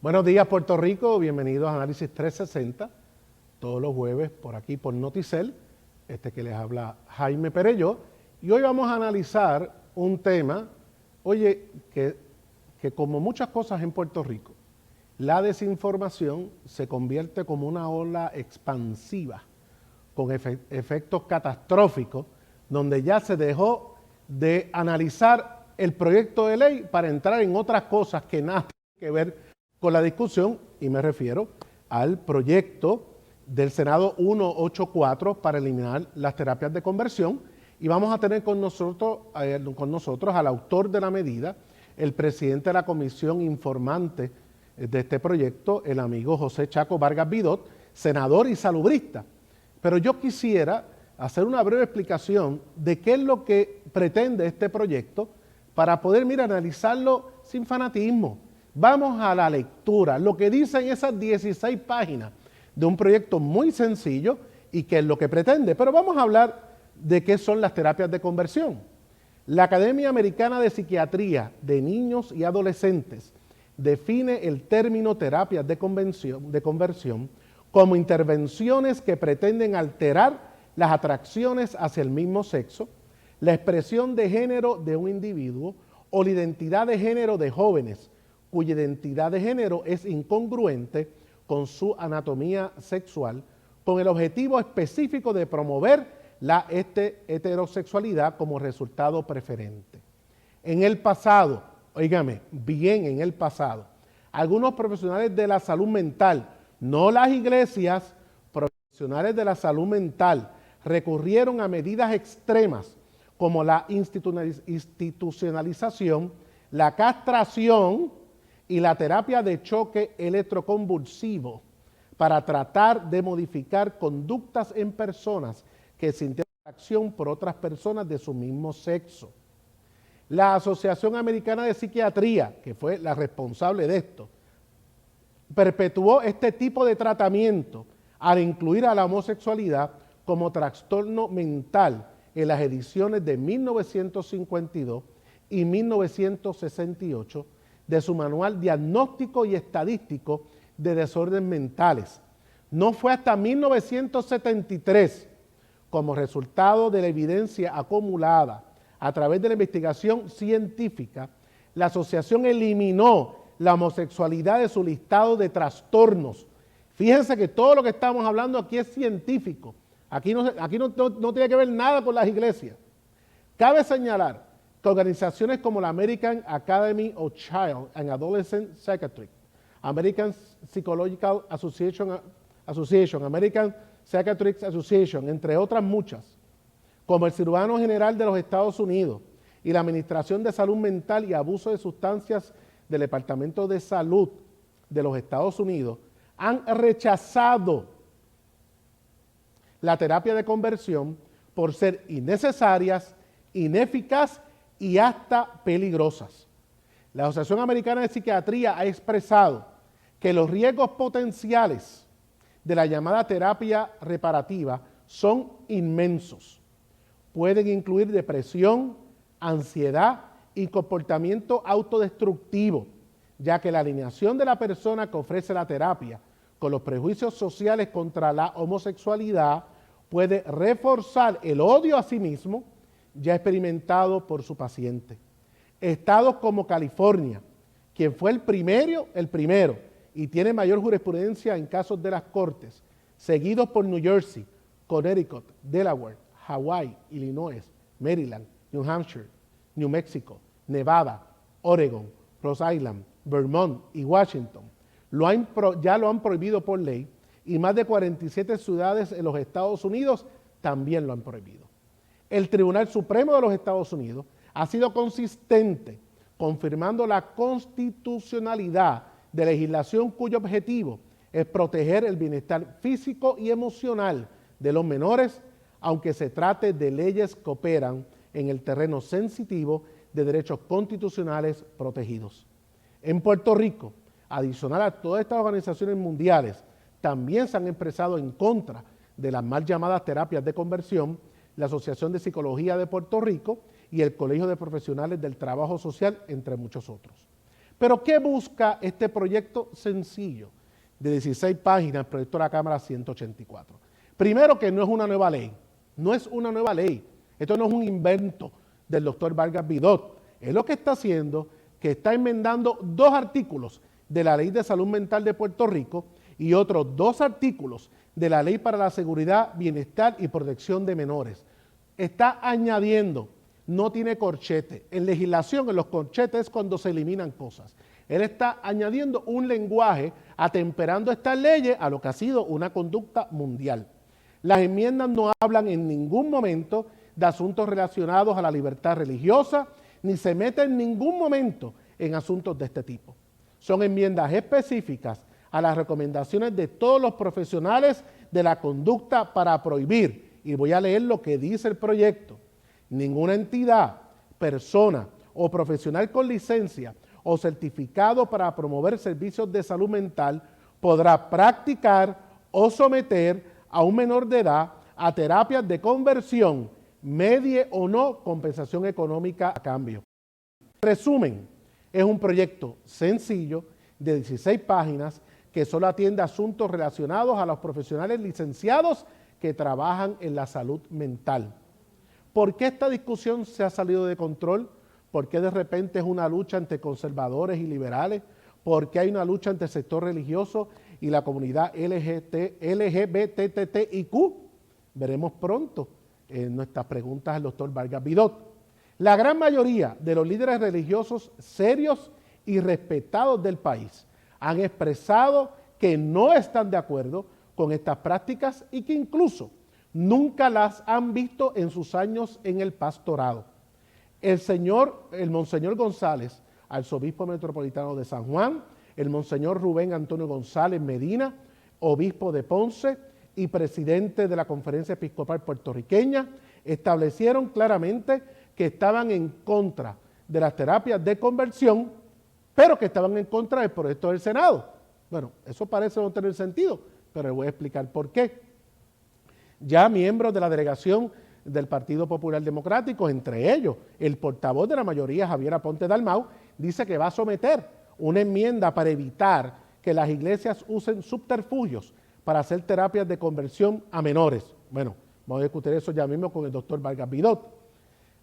Buenos días, Puerto Rico. Bienvenidos a Análisis 360, todos los jueves por aquí por Noticel. Que les habla Jaime Perello. Y hoy vamos a analizar un tema, que como muchas cosas en Puerto Rico, la desinformación se convierte como una ola expansiva con efectos catastróficos, donde ya se dejó de analizar el proyecto de ley para entrar en otras cosas que nada tienen que ver con la discusión, y me refiero al proyecto del Senado 184 para eliminar las terapias de conversión, y vamos a tener con nosotros al autor de la medida, el presidente de la comisión informante de este proyecto, el amigo José Chaco Vargas Vidot, senador y salubrista. Pero yo quisiera hacer una breve explicación de qué es lo que pretende este proyecto para poder, analizarlo sin fanatismo. Vamos a la lectura, lo que dicen esas 16 páginas de un proyecto muy sencillo y qué es lo que pretende. Pero vamos a hablar de qué son las terapias de conversión. La Academia Americana de Psiquiatría de Niños y Adolescentes define el término terapias de conversión como intervenciones que pretenden alterar las atracciones hacia el mismo sexo, la expresión de género de un individuo o la identidad de género de jóvenes cuya identidad de género es incongruente con su anatomía sexual, con el objetivo específico de promover la heterosexualidad como resultado preferente. En el pasado, en el pasado, algunos profesionales de la salud mental, no las iglesias, profesionales de la salud mental, recurrieron a medidas extremas como la institucionalización, la castración y la terapia de choque electroconvulsivo para tratar de modificar conductas en personas que sintieron atracción por otras personas de su mismo sexo. La Asociación Americana de Psiquiatría, que fue la responsable de esto, perpetuó este tipo de tratamiento al incluir a la homosexualidad como trastorno mental en las ediciones de 1952 y 1968 de su Manual Diagnóstico y Estadístico de Desórdenes Mentales. No fue hasta 1973, como resultado de la evidencia acumulada a través de la investigación científica, la asociación eliminó la homosexualidad de su listado de trastornos. Fíjense que todo lo que estamos hablando aquí es científico. Aquí no tiene que ver nada con las iglesias. Cabe señalar que organizaciones como la American Academy of Child and Adolescent Psychiatry, American Psychological Association, American Psychiatric Association, entre otras muchas, como el Cirujano General de los Estados Unidos y la Administración de Salud Mental y Abuso de Sustancias del Departamento de Salud de los Estados Unidos, han rechazado la terapia de conversión por ser innecesarias, ineficaz y hasta peligrosas. La Asociación Americana de Psiquiatría ha expresado que los riesgos potenciales de la llamada terapia reparativa son inmensos. Pueden incluir depresión, ansiedad y comportamiento autodestructivo, ya que la alineación de la persona que ofrece la terapia con los prejuicios sociales contra la homosexualidad puede reforzar el odio a sí mismo ya experimentado por su paciente. Estados como California, quien fue el primero y tiene mayor jurisprudencia en casos de las cortes, seguidos por New Jersey, Connecticut, Delaware, Hawaii, Illinois, Maryland, New Hampshire, New Mexico, Nevada, Oregon, Rhode Island, Vermont y Washington, ya lo han prohibido por ley, y más de 47 ciudades en los Estados Unidos también lo han prohibido. El Tribunal Supremo de los Estados Unidos ha sido consistente, confirmando la constitucionalidad de legislación cuyo objetivo es proteger el bienestar físico y emocional de los menores, aunque se trate de leyes que operan en el terreno sensitivo de derechos constitucionales protegidos. En Puerto Rico, adicional a todas estas organizaciones mundiales, también se han expresado en contra de las mal llamadas terapias de conversión, la Asociación de Psicología de Puerto Rico y el Colegio de Profesionales del Trabajo Social, entre muchos otros. Pero ¿qué busca este proyecto sencillo de 16 páginas, el proyecto de la Cámara 184? Primero, que no es una nueva ley. No es una nueva ley. Esto no es un invento del doctor Vargas Vidot. Es lo que está haciendo, que está enmendando 2 artículos de la Ley de Salud Mental de Puerto Rico y otros 2 artículos de la Ley para la Seguridad, Bienestar y Protección de Menores. Está añadiendo, no tiene corchete. En legislación, en los corchetes es cuando se eliminan cosas. Él está añadiendo un lenguaje, atemperando estas leyes a lo que ha sido una conducta mundial. Las enmiendas no hablan en ningún momento de asuntos relacionados a la libertad religiosa, ni se meten en ningún momento en asuntos de este tipo. Son enmiendas específicas a las recomendaciones de todos los profesionales de la conducta para prohibir, y voy a leer lo que dice el proyecto: ninguna entidad, persona o profesional con licencia o certificado para promover servicios de salud mental podrá practicar o someter a un menor de edad a terapias de conversión, medie o no compensación económica a cambio. Resumen, es un proyecto sencillo de 16 páginas que solo atiende asuntos relacionados a los profesionales licenciados que trabajan en la salud mental. ¿Por qué esta discusión se ha salido de control? ¿Por qué de repente es una lucha entre conservadores y liberales? ¿Por qué hay una lucha entre el sector religioso y la comunidad LGBTTIQ? Veremos pronto en nuestras preguntas al doctor Vargas Vidot. La gran mayoría de los líderes religiosos serios y respetados del país han expresado que no están de acuerdo con estas prácticas y que incluso nunca las han visto en sus años en el pastorado. El Monseñor González, arzobispo metropolitano de San Juan, el Monseñor Rubén Antonio González Medina, obispo de Ponce y presidente de la Conferencia Episcopal Puertorriqueña, establecieron claramente que estaban en contra de las terapias de conversión, pero que estaban en contra del proyecto del Senado. Bueno, eso parece no tener sentido, pero les voy a explicar por qué. Ya miembros de la delegación del Partido Popular Democrático, entre ellos el portavoz de la mayoría, Javier Aponte Dalmau, dice que va a someter una enmienda para evitar que las iglesias usen subterfugios para hacer terapias de conversión a menores. Bueno, vamos a discutir eso ya mismo con el doctor Vargas Vidot.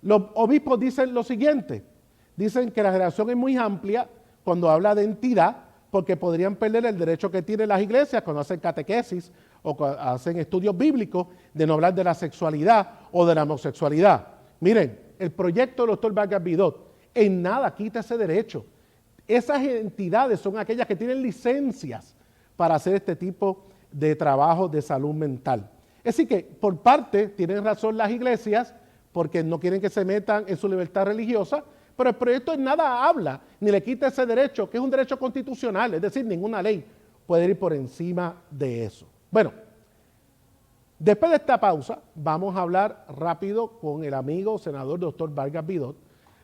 Los obispos dicen lo siguiente: dicen que la relación es muy amplia cuando habla de entidad, porque podrían perder el derecho que tienen las iglesias cuando hacen catequesis o cuando hacen estudios bíblicos de no hablar de la sexualidad o de la homosexualidad. Miren, el proyecto del doctor Vargas Vidot en nada quita ese derecho. Esas entidades son aquellas que tienen licencias para hacer este tipo de trabajo de salud mental. Es decir que, por parte, tienen razón las iglesias porque no quieren que se metan en su libertad religiosa, pero el proyecto en nada habla ni le quita ese derecho, que es un derecho constitucional, es decir, ninguna ley puede ir por encima de eso. Bueno, después de esta pausa, vamos a hablar rápido con el amigo senador doctor Vargas Vidot,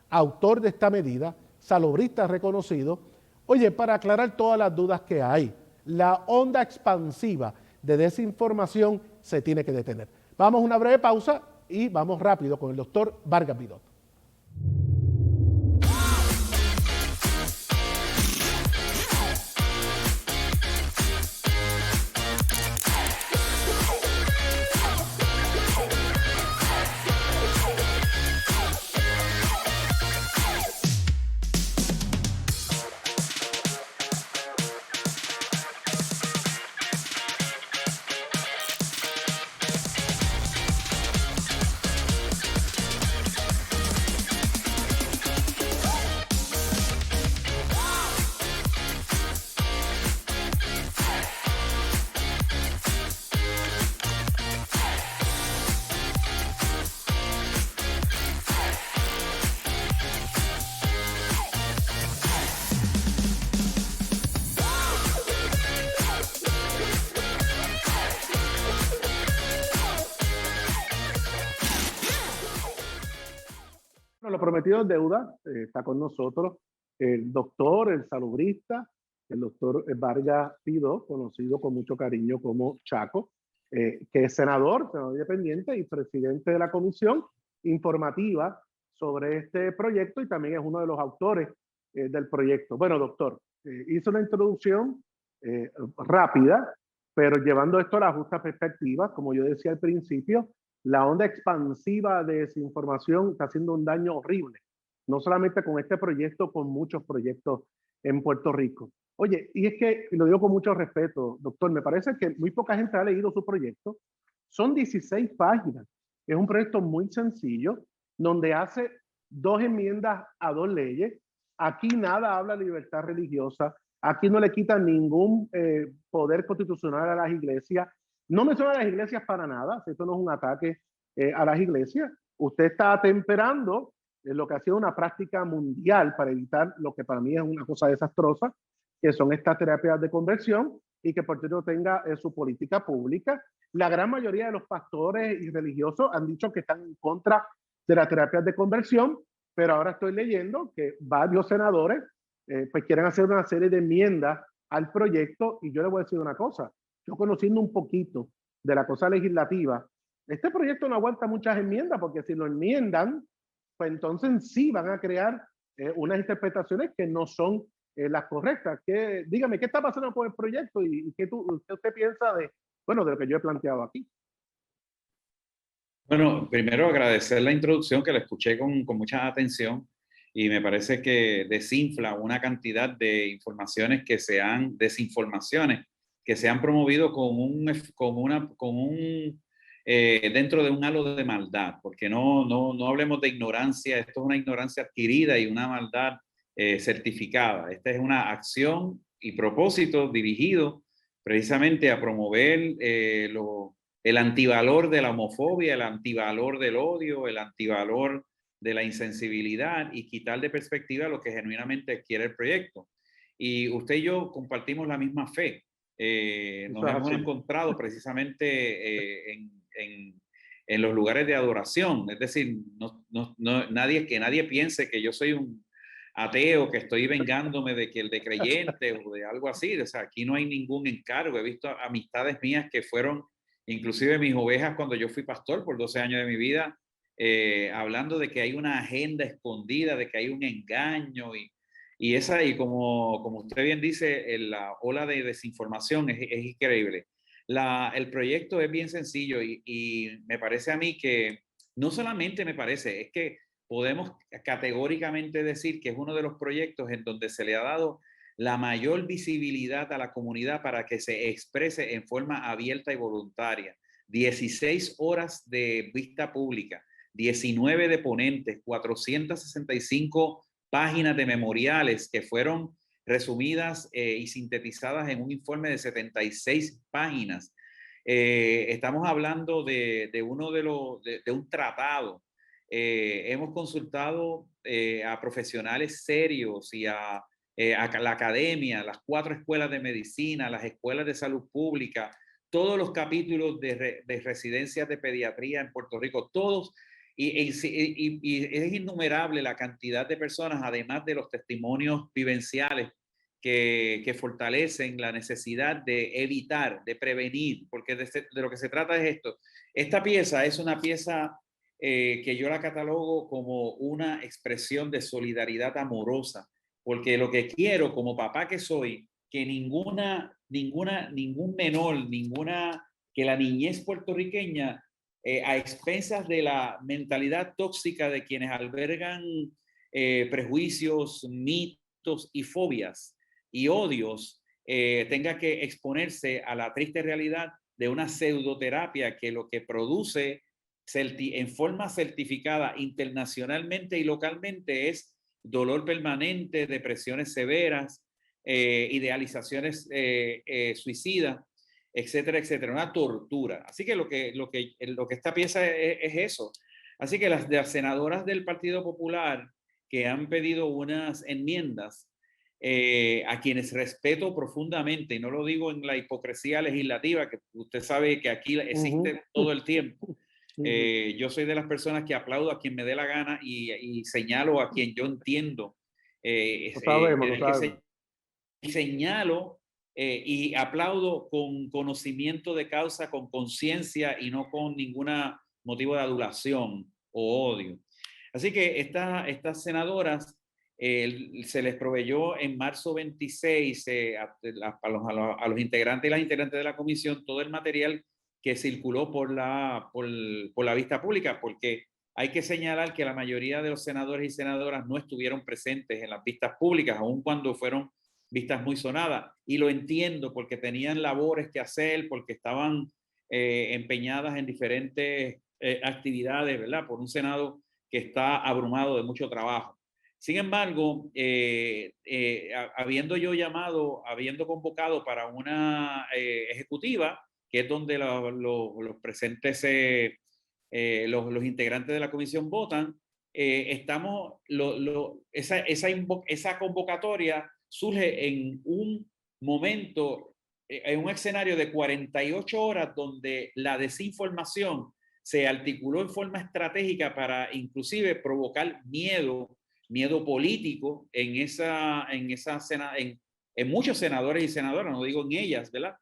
autor de esta medida, salubrista reconocido, oye, para aclarar todas las dudas que hay. La onda expansiva de desinformación se tiene que detener. Vamos a una breve pausa y vamos rápido con el doctor Vargas Vidot. Lo prometido es deuda. Está con nosotros el doctor, el salubrista, el doctor Vargas Vidot, conocido con mucho cariño como Chaco, que es senador independiente y presidente de la comisión informativa sobre este proyecto, y también es uno de los autores del proyecto. Bueno, doctor, hice una introducción rápida, pero llevando esto a la justa perspectiva, como yo decía al principio, la onda expansiva de desinformación está haciendo un daño horrible, no solamente con este proyecto, con muchos proyectos en Puerto Rico. Oye, y es que, y lo digo con mucho respeto, doctor, me parece que muy poca gente ha leído su proyecto. Son 16 páginas. Es un proyecto muy sencillo, donde hace 2 enmiendas a 2 leyes. Aquí nada habla de libertad religiosa. Aquí no le quitan ningún poder constitucional a las iglesias. No menciona a las iglesias para nada. Esto no es un ataque a las iglesias. Usted está atemperando lo que ha sido una práctica mundial para evitar lo que para mí es una cosa desastrosa, que son estas terapias de conversión, y que Puerto Rico tenga su política pública. La gran mayoría de los pastores y religiosos han dicho que están en contra de las terapias de conversión, pero ahora estoy leyendo que varios senadores pues quieren hacer una serie de enmiendas al proyecto, y yo le voy a decir una cosa, yo conociendo un poquito de la cosa legislativa, este proyecto no aguanta muchas enmiendas, porque si lo enmiendan, pues entonces sí van a crear unas interpretaciones que no son las correctas. Dígame, ¿qué está pasando con el proyecto y qué usted piensa de, bueno, de lo que yo he planteado aquí? Bueno, primero agradecer la introducción que la escuché con mucha atención y me parece que desinfla una cantidad de informaciones que sean desinformaciones que se han promovido dentro de un halo de maldad, porque no hablemos de ignorancia, esto es una ignorancia adquirida y una maldad certificada. Esta es una acción y propósito dirigido precisamente a promover el antivalor de la homofobia, el antivalor del odio, el antivalor de la insensibilidad y quitar de perspectiva lo que genuinamente quiere el proyecto. Y usted y yo compartimos la misma fe. Nos hemos encontrado precisamente en los lugares de adoración. Es decir, nadie piense que yo soy un ateo, que estoy vengándome de creyente o de algo así. O sea, aquí no hay ningún encargo. He visto amistades mías que fueron inclusive mis ovejas cuando yo fui pastor por 12 años de mi vida, hablando de que hay una agenda escondida, de que hay un engaño y como usted bien dice, la ola de desinformación es increíble. El proyecto es bien sencillo y me parece a mí que no solamente me parece, es que podemos categóricamente decir que es uno de los proyectos en donde se le ha dado la mayor visibilidad a la comunidad para que se exprese en forma abierta y voluntaria. 16 horas de vista pública, 19 de ponentes, 465 páginas de memoriales que fueron resumidas y sintetizadas en un informe de 76 páginas. Estamos hablando de un tratado. Hemos consultado a profesionales serios y a la academia, las 4 escuelas de medicina, las escuelas de salud pública, todos los capítulos de residencias de pediatría en Puerto Rico, todos, y es innumerable la cantidad de personas, además de los testimonios vivenciales que fortalecen la necesidad de evitar, de prevenir, porque de lo que se trata es esto. Esta pieza es una pieza que yo la catalogo como una expresión de solidaridad amorosa, porque lo que quiero como papá que soy, que ningún menor, que la niñez puertorriqueña, a expensas de la mentalidad tóxica de quienes albergan prejuicios, mitos y fobias y odios, tenga que exponerse a la triste realidad de una pseudoterapia que lo que produce en forma certificada internacionalmente y localmente es dolor permanente, depresiones severas, idealizaciones suicidas, etcétera, etcétera, una tortura. Así que lo que esta pieza es eso. Así que las senadoras del Partido Popular que han pedido unas enmiendas, a quienes respeto profundamente, y no lo digo en la hipocresía legislativa, que usted sabe que aquí existe todo el tiempo. Yo soy de las personas que aplaudo a quien me dé la gana y señalo a quien yo entiendo. Señalo y aplaudo con conocimiento de causa, con conciencia y no con ningún motivo de adulación o odio. Así que estas senadoras Se les proveyó en marzo 26 a los integrantes y las integrantes de la comisión todo el material que circuló por la vista pública, porque hay que señalar que la mayoría de los senadores y senadoras no estuvieron presentes en las vistas públicas, aun cuando fueron vistas muy sonadas. Y lo entiendo porque tenían labores que hacer, porque estaban empeñadas en diferentes actividades, ¿verdad? Por un Senado que está abrumado de mucho trabajo. Sin embargo, habiendo yo llamado, habiendo convocado para una ejecutiva, que es donde los presentes, los integrantes de la comisión votan, esa convocatoria surge en un momento, en un escenario de 48 horas donde la desinformación se articuló en forma estratégica para inclusive provocar miedo político en muchos senadores y senadoras, no digo en ellas, ¿verdad?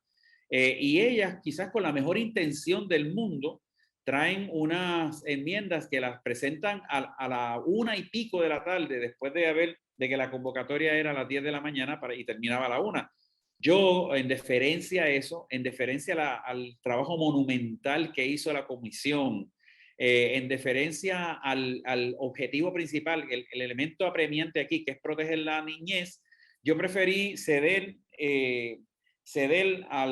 Y ellas, quizás con la mejor intención del mundo, traen unas enmiendas que las presentan a la 1:00 de la tarde, después de que la convocatoria era a las 10 de la mañana y terminaba a la 1:00. Yo, en deferencia a eso, en deferencia al trabajo monumental que hizo la comisión, en deferencia al objetivo principal, el elemento apremiante aquí, que es proteger la niñez, yo preferí ceder a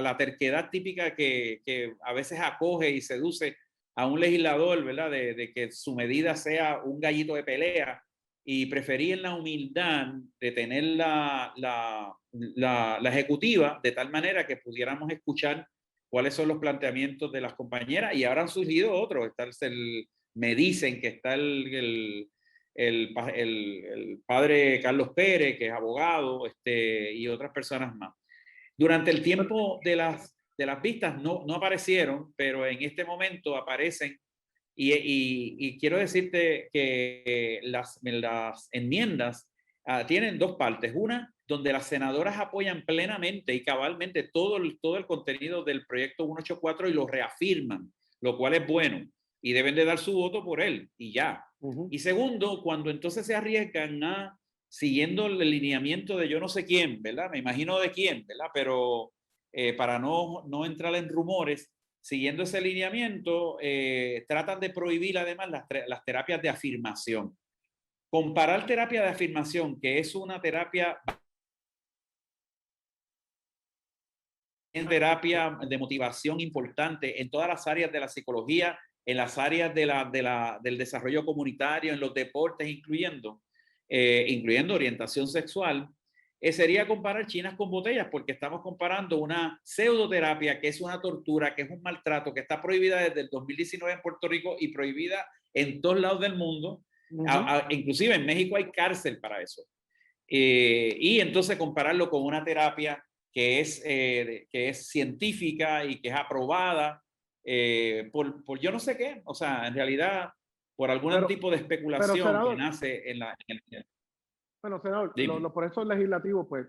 la terquedad típica que a veces acoge y seduce a un legislador, ¿verdad? De que su medida sea un gallito de pelea, y preferí en la humildad de tener la ejecutiva de tal manera que pudiéramos escuchar cuáles son los planteamientos de las compañeras, y ahora han surgido otros. Me dicen que está el padre Carlos Pérez, que es abogado, y otras personas más. Durante el tiempo de las vistas no aparecieron, pero en este momento aparecen, y quiero decirte que las enmiendas tienen dos partes. Una, donde las senadoras apoyan plenamente y cabalmente todo el contenido del proyecto 184 y lo reafirman, lo cual es bueno, y deben de dar su voto por él, y ya. Y segundo, cuando entonces se arriesgan siguiendo el lineamiento de yo no sé quién, ¿verdad? Me imagino de quién, ¿verdad? Pero para no entrar en rumores, siguiendo ese lineamiento, tratan de prohibir además las terapias de afirmación. Comparar terapia de afirmación, que es una terapia de motivación importante en todas las áreas de la psicología, en las áreas del desarrollo comunitario, en los deportes, incluyendo orientación sexual, sería comparar chinas con botellas, porque estamos comparando una pseudoterapia que es una tortura, que es un maltrato, que está prohibida desde el 2019 en Puerto Rico y prohibida en todos lados del mundo. Inclusive en México hay cárcel para eso. Y entonces compararlo con una terapia que es científica y que es aprobada por yo no sé qué, o sea, en realidad por algún tipo de especulación senador, que nace en el... Bueno, senador, los procesos legislativos pues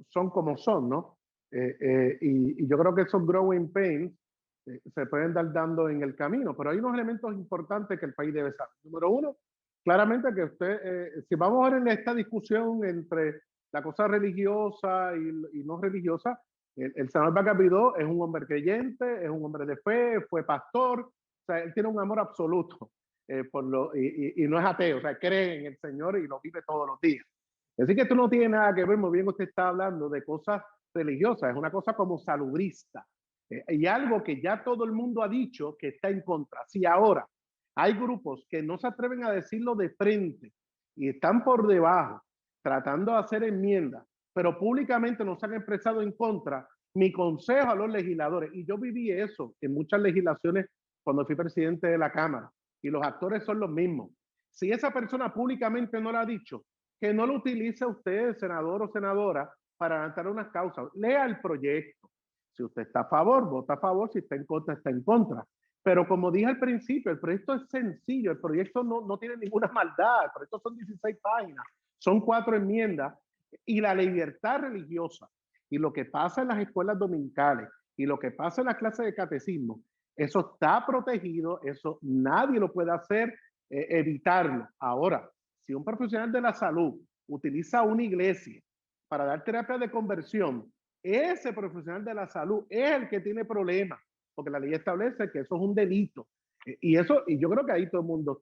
son como son, ¿no? Y yo creo que esos growing pains se pueden dar dando en el camino, pero hay unos elementos importantes que el país debe saber. Número uno, claramente que usted, si vamos a ver en esta discusión entre la cosa religiosa y no religiosa, el senador Vacapidó es un hombre creyente, es un hombre de fe, fue pastor, o sea, él tiene un amor absoluto y no es ateo, o sea, cree en el Señor y lo vive todos los días. Así que esto no tiene nada que ver, muy bien usted está hablando de cosas religiosas, es una cosa como salubrista. Y algo que ya todo el mundo ha dicho que está en contra. Si ahora hay grupos que no se atreven a decirlo de frente y están por debajo tratando de hacer enmiendas, pero públicamente no se han expresado en contra, mi consejo a los legisladores, y yo viví eso en muchas legislaciones cuando fui presidente de la Cámara, y los actores son los mismos. Si esa persona públicamente no lo ha dicho, que no lo utilice usted, senador o senadora, para adelantar unas causas. Lea el proyecto. Si usted está a favor, vota a favor. Si está en contra, está en contra. Pero como dije al principio, el proyecto es sencillo. El proyecto no tiene ninguna maldad. El proyecto son 16 páginas. Son 4 enmiendas. Y la libertad religiosa y lo que pasa en las escuelas dominicales y lo que pasa en las clases de catecismo, eso está protegido. Eso nadie lo puede hacer, evitarlo. Ahora, si un profesional de la salud utiliza una iglesia para dar terapia de conversión, ese profesional de la salud es el que tiene problemas, porque la ley establece que eso es un delito. Y yo creo que ahí todo el mundo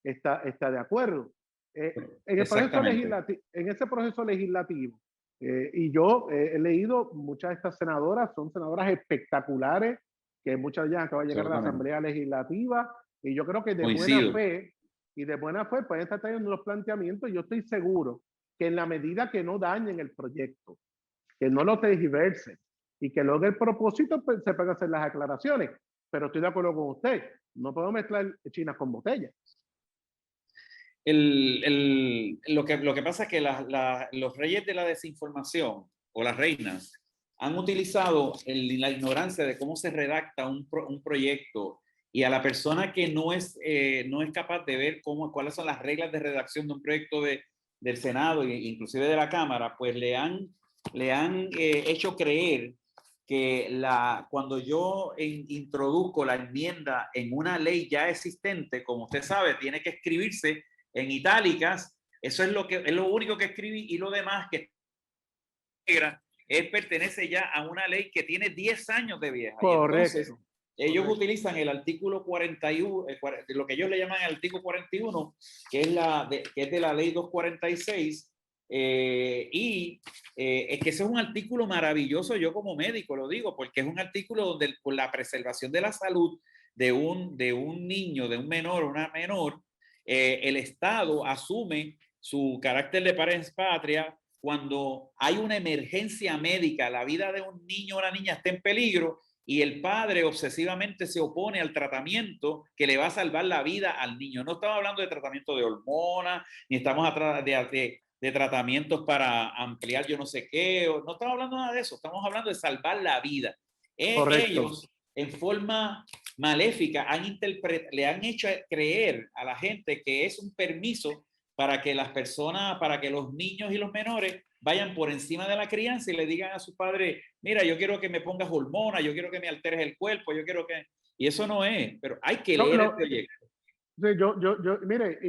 está de acuerdo. En ese proceso legislativo, y yo he leído muchas de estas senadoras, son senadoras espectaculares, que muchas de ellas acaban de llegar a la Asamblea Legislativa, y yo creo que de buena fe pueden estar teniendo unos planteamientos, y yo estoy seguro que en la medida que no dañen el proyecto, que no lo tergiversen, y que logre el propósito, pues, se pueden hacer las aclaraciones. Pero estoy de acuerdo con usted, no podemos mezclar chinas con botellas. Lo que pasa es que los reyes de la desinformación o las reinas han utilizado la ignorancia de cómo se redacta un proyecto, y a la persona que no es capaz de ver cuáles son las reglas de redacción de un proyecto del Senado e inclusive de la Cámara, pues le han hecho creer que cuando yo introduzco la enmienda en una ley ya existente, como usted sabe, tiene que escribirse en itálicas. Eso es lo único que escribí, y lo demás que pertenece ya a una ley que tiene 10 años de vieja. Correcto. Y entonces, ellos utilizan el artículo 41, lo que ellos le llaman el artículo 41, que es de la ley 246, es que ese es un artículo maravilloso. Yo como médico lo digo, porque es un artículo donde por la preservación de la salud de un niño, de un menor o una menor, el Estado asume su carácter de pars patria cuando hay una emergencia médica, la vida de un niño o una niña está en peligro, y el padre obsesivamente se opone al tratamiento que le va a salvar la vida al niño. No estamos hablando de tratamiento de hormonas, ni estamos de tratamientos para ampliar yo no sé qué, no estamos hablando nada de eso, estamos hablando de salvar la vida. Ellos, en forma maléfica, le han hecho creer a la gente que es un permiso para que para que los niños y los menores vayan por encima de la crianza y le digan a su padre: mira, yo quiero que me pongas hormonas, yo quiero que me alteres el cuerpo, yo quiero que... Y eso no es, pero hay que leer el proyecto. Mire,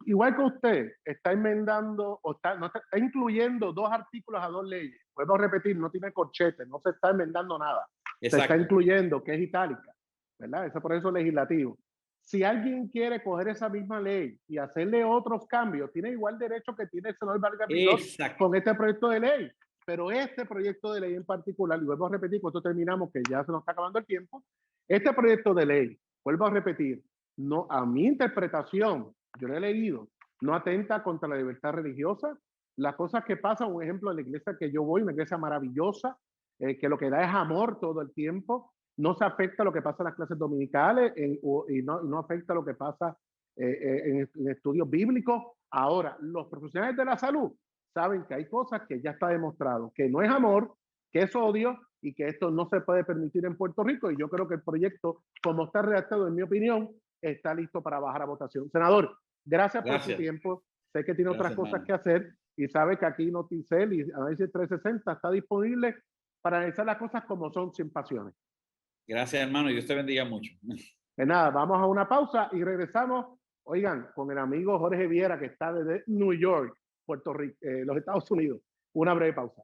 igual que usted, está enmendando, está incluyendo 2 artículos a 2 leyes. Puedo repetir, no tiene corchete, no se está enmendando nada. Exacto. Se está incluyendo, que es itálica, ¿verdad? Ese proceso legislativo. Si alguien quiere coger esa misma ley y hacerle otros cambios, tiene igual derecho que tiene el senador Vargas Vidot con este proyecto de ley. Pero este proyecto de ley en particular, y vuelvo a repetir, con esto terminamos, que ya se nos está acabando el tiempo, este proyecto de ley, vuelvo a repetir, no, a mi interpretación, yo lo he leído, no atenta contra la libertad religiosa. Las cosas que pasan, un ejemplo, en la iglesia que yo voy, una iglesia maravillosa, que lo que da es amor todo el tiempo, no se afecta lo que pasa en las clases dominicales y no afecta lo que pasa en estudios bíblicos. Ahora, los profesionales de la salud saben que hay cosas que ya está demostrado, que no es amor, que es odio, y que esto no se puede permitir en Puerto Rico, y yo creo que el proyecto, como está redactado, en mi opinión, está listo para bajar a votación. Senador, gracias por su tiempo. Sé que tiene otras cosas que hacer, y sabe que aquí Noticel y Análisis 360 está disponible para analizar las cosas como son, sin pasiones. Gracias, hermano, y Dios te bendiga mucho. Pues nada, vamos a una pausa y regresamos, oigan, con el amigo Jorge Viera, que está desde New York, Puerto Rico, los Estados Unidos. Una breve pausa.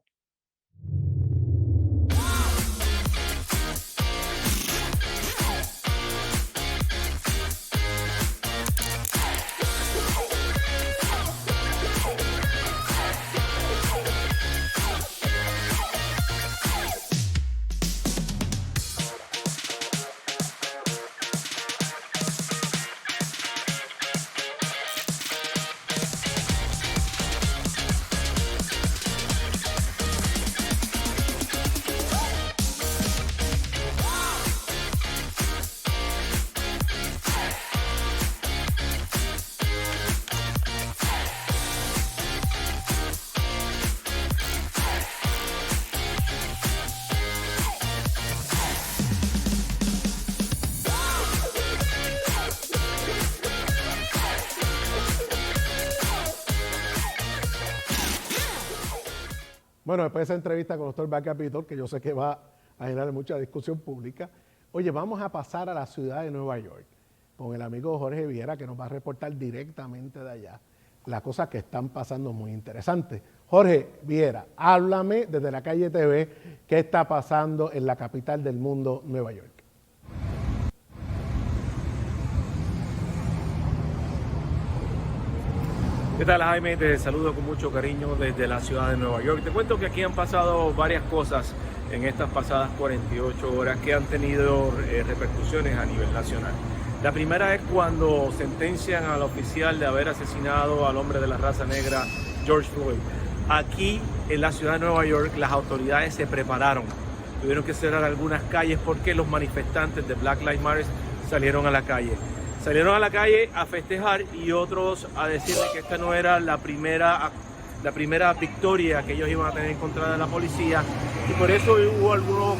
Bueno, después de esa entrevista con el doctor Vargas Vidot, que yo sé que va a generar mucha discusión pública, oye, vamos a pasar a la ciudad de Nueva York. con el amigo Jorge Viera, que nos va a reportar directamente de allá las cosas que están pasando muy interesantes. Jorge Viera, háblame desde la Calle TV, qué está pasando en la capital del mundo, Nueva York. ¿Qué tal, Jaime? Te saludo con mucho cariño desde la ciudad de Nueva York. Te cuento que aquí han pasado varias cosas en estas pasadas 48 horas que han tenido repercusiones a nivel nacional. La primera es cuando sentencian al oficial de haber asesinado al hombre de la raza negra, George Floyd. Aquí en la ciudad de Nueva York las autoridades se prepararon. Tuvieron que cerrar algunas calles porque los manifestantes de Black Lives Matter salieron a la calle. Salieron a la calle a festejar y otros a decirle que esta no era la primera victoria que ellos iban a tener en contra de la policía, y por eso hubo algunas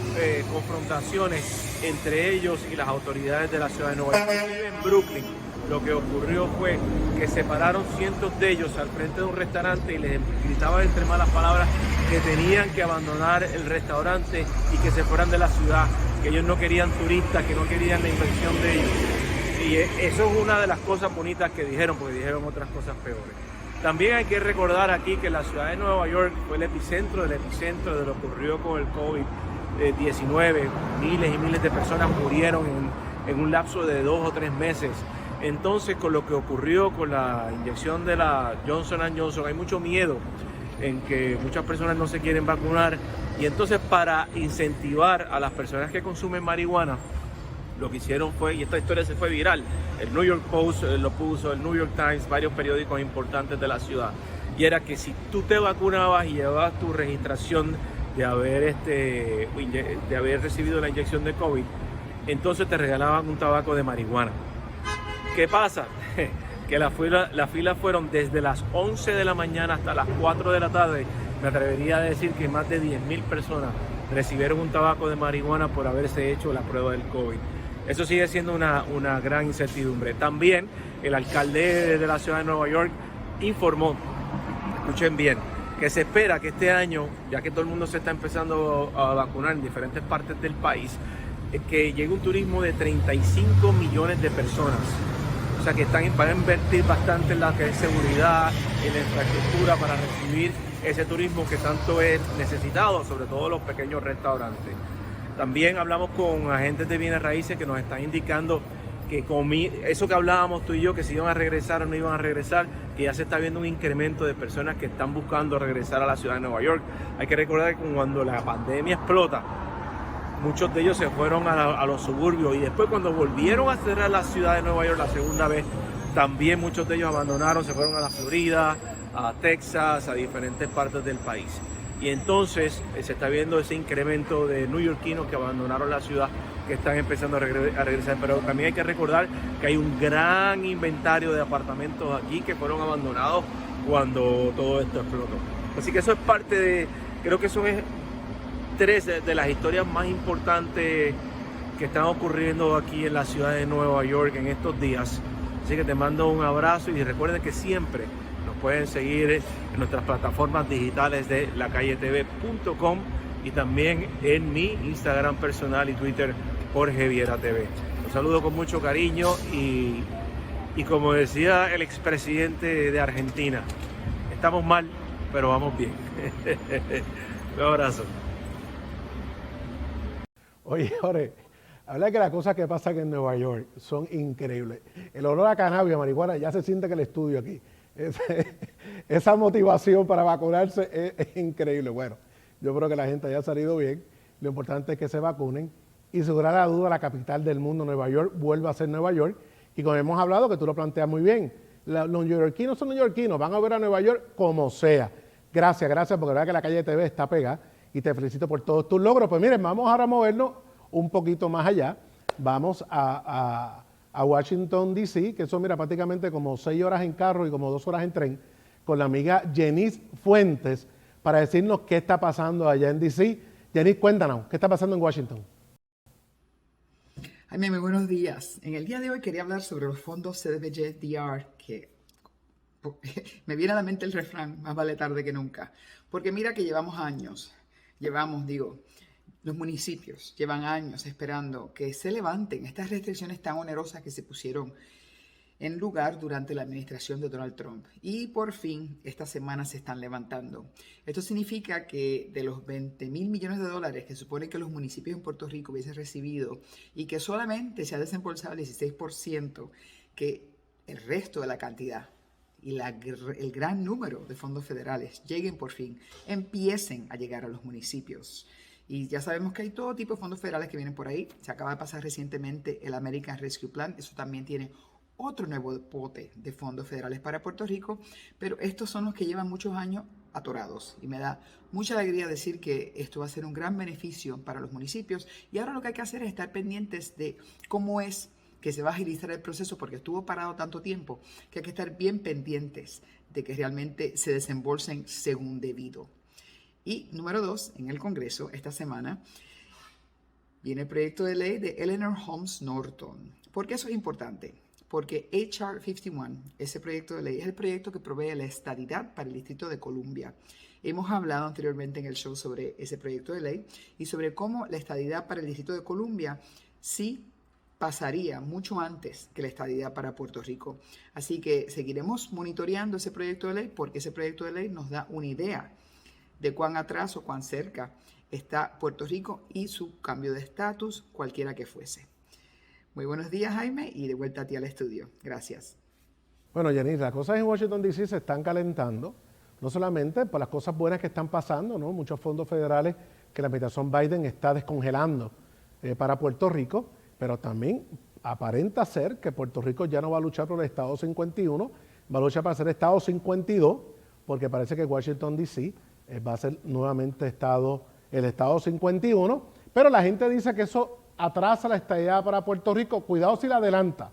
confrontaciones entre ellos y las autoridades de la ciudad de Nueva York. En Brooklyn lo que ocurrió fue que se pararon cientos de ellos al frente de un restaurante y les gritaban entre malas palabras que tenían que abandonar el restaurante y que se fueran de la ciudad, que ellos no querían turistas, que no querían la inversión de ellos. Y eso es una de las cosas bonitas que dijeron, porque dijeron otras cosas peores. También hay que recordar aquí que la ciudad de Nueva York fue el epicentro de lo que ocurrió con el COVID-19. Miles y miles de personas murieron en un lapso de 2 o 3 meses. Entonces, con lo que ocurrió con la inyección de la Johnson & Johnson, hay mucho miedo en que muchas personas no se quieren vacunar. Y entonces, para incentivar a las personas que consumen marihuana, lo que hicieron fue, y esta historia se fue viral, el New York Post lo puso, el New York Times, varios periódicos importantes de la ciudad, y era que si tú te vacunabas y llevabas tu registración de haber recibido la inyección de COVID, entonces te regalaban un tabaco de marihuana. ¿Qué pasa? Que las filas fueron desde las 11 de la mañana hasta las 4 de la tarde. Me atrevería a decir que más de 10.000 personas recibieron un tabaco de marihuana por haberse hecho la prueba del COVID. Eso sigue siendo una gran incertidumbre. También el alcalde de la ciudad de Nueva York informó, escuchen bien, que se espera que este año, ya que todo el mundo se está empezando a vacunar en diferentes partes del país, que llegue un turismo de 35 millones de personas. O sea que van a invertir bastante en la seguridad, en la infraestructura para recibir ese turismo que tanto es necesitado, sobre todo los pequeños restaurantes. También hablamos con agentes de bienes raíces que nos están indicando que eso que hablábamos tú y yo, que si iban a regresar o no iban a regresar, que ya se está viendo un incremento de personas que están buscando regresar a la ciudad de Nueva York. Hay que recordar que cuando la pandemia explota, muchos de ellos se fueron a los suburbios, y después cuando volvieron a cerrar la ciudad de Nueva York la segunda vez, también muchos de ellos abandonaron, se fueron a la Florida, a Texas, a diferentes partes del país. Y entonces se está viendo ese incremento de neoyorquinos que abandonaron la ciudad, que están empezando a regresar. Pero también hay que recordar que hay un gran inventario de apartamentos aquí que fueron abandonados cuando todo esto explotó. Así que eso es parte de, creo que son 3 de las historias más importantes que están ocurriendo aquí en la ciudad de Nueva York en estos días. Así que te mando un abrazo y recuerden que siempre nos pueden seguir en nuestras plataformas digitales de lacalletv.com y también en mi Instagram personal y Twitter, Jorge Viera TV. Los saludo con mucho cariño y como decía el expresidente de Argentina, estamos mal, pero vamos bien. Un abrazo. Oye, Jorge, habla que las cosas que pasan en Nueva York son increíbles. El olor a cannabis, a marihuana, ya se siente que el estudio aquí. Esa motivación para vacunarse es increíble. Bueno, yo creo que la gente haya salido bien. Lo importante es que se vacunen. Y sin lugar a duda, la capital del mundo, Nueva York, vuelve a ser Nueva York. Y como hemos hablado, que tú lo planteas muy bien, los neoyorquinos son neoyorquinos, van a ver a Nueva York como sea. Gracias, porque la verdad que la Calle TV está pegada. Y te felicito por todos tus logros. Pues miren, vamos ahora a movernos un poquito más allá. Vamos a Washington, D.C., que son, mira, prácticamente como 6 horas en carro y como 2 horas en tren, con la amiga Jenice Fuentes, para decirnos qué está pasando allá en D.C. Jenice, cuéntanos, ¿qué está pasando en Washington? Jaime, muy buenos días. En el día de hoy quería hablar sobre los fondos CDBG-DR, que me viene a la mente el refrán, más vale tarde que nunca. Porque mira que llevamos años, Los municipios llevan años esperando que se levanten estas restricciones tan onerosas que se pusieron en lugar durante la administración de Donald Trump. Y por fin, esta semana se están levantando. Esto significa que de los 20.000 millones de dólares que supone que los municipios en Puerto Rico hubiesen recibido y que solamente se ha desembolsado el 16%, que el resto de la cantidad y el gran número de fondos federales lleguen por fin, empiecen a llegar a los municipios. Y ya sabemos que hay todo tipo de fondos federales que vienen por ahí. Se acaba de pasar recientemente el American Rescue Plan. Eso también tiene otro nuevo pote de fondos federales para Puerto Rico, pero estos son los que llevan muchos años atorados. Y me da mucha alegría decir que esto va a ser un gran beneficio para los municipios. Y ahora lo que hay que hacer es estar pendientes de cómo es que se va a agilizar el proceso, porque estuvo parado tanto tiempo que hay que estar bien pendientes de que realmente se desembolsen según debido. Y número 2, en el Congreso esta semana viene el proyecto de ley de Eleanor Holmes Norton. ¿Por qué eso es importante? Porque H.R. 51, ese proyecto de ley, es el proyecto que provee la estadidad para el Distrito de Columbia. Hemos hablado anteriormente en el show sobre ese proyecto de ley y sobre cómo la estadidad para el Distrito de Columbia sí pasaría mucho antes que la estadidad para Puerto Rico. Así que seguiremos monitoreando ese proyecto de ley, porque ese proyecto de ley nos da una idea de cuán atrás o cuán cerca está Puerto Rico y su cambio de estatus, cualquiera que fuese. Muy buenos días, Jaime, y de vuelta a ti al estudio. Gracias. Bueno, Yanis, las cosas en Washington, D.C. se están calentando, no solamente por las cosas buenas que están pasando, ¿no? Muchos fondos federales que la administración Biden está descongelando para Puerto Rico, pero también aparenta ser que Puerto Rico ya no va a luchar por el Estado 51, va a luchar para ser Estado 52, porque parece que Washington, D.C. Va a ser nuevamente el Estado 51, pero la gente dice que eso atrasa la estadidad para Puerto Rico. Cuidado si la adelanta,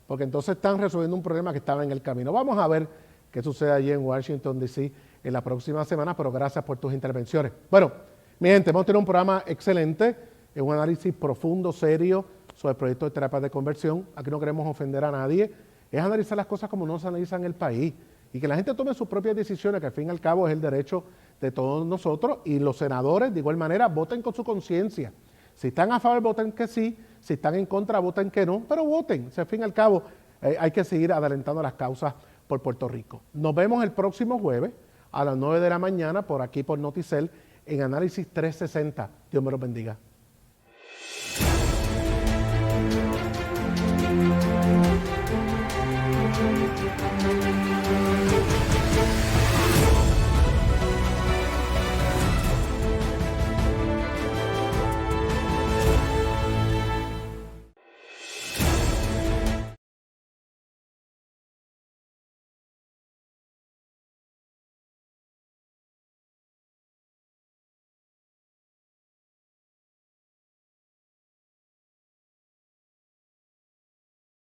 porque entonces están resolviendo un problema que estaba en el camino. Vamos a ver qué sucede allí en Washington, D.C. en la próxima semana, pero gracias por tus intervenciones. Bueno, mi gente, vamos a tener un programa excelente, un análisis profundo, serio, sobre el proyecto de terapia de conversión. Aquí no queremos ofender a nadie, es analizar las cosas como no se analizan en el país y que la gente tome sus propias decisiones, que al fin y al cabo es el derecho de todos nosotros, y los senadores de igual manera voten con su conciencia. Si están a favor, voten que sí, si están en contra, voten que no, pero voten. O sea, al fin y al cabo hay que seguir adelantando las causas por Puerto Rico. Nos vemos el próximo jueves a las 9 de la mañana por aquí por Noticel en Análisis 360. Dios me los bendiga.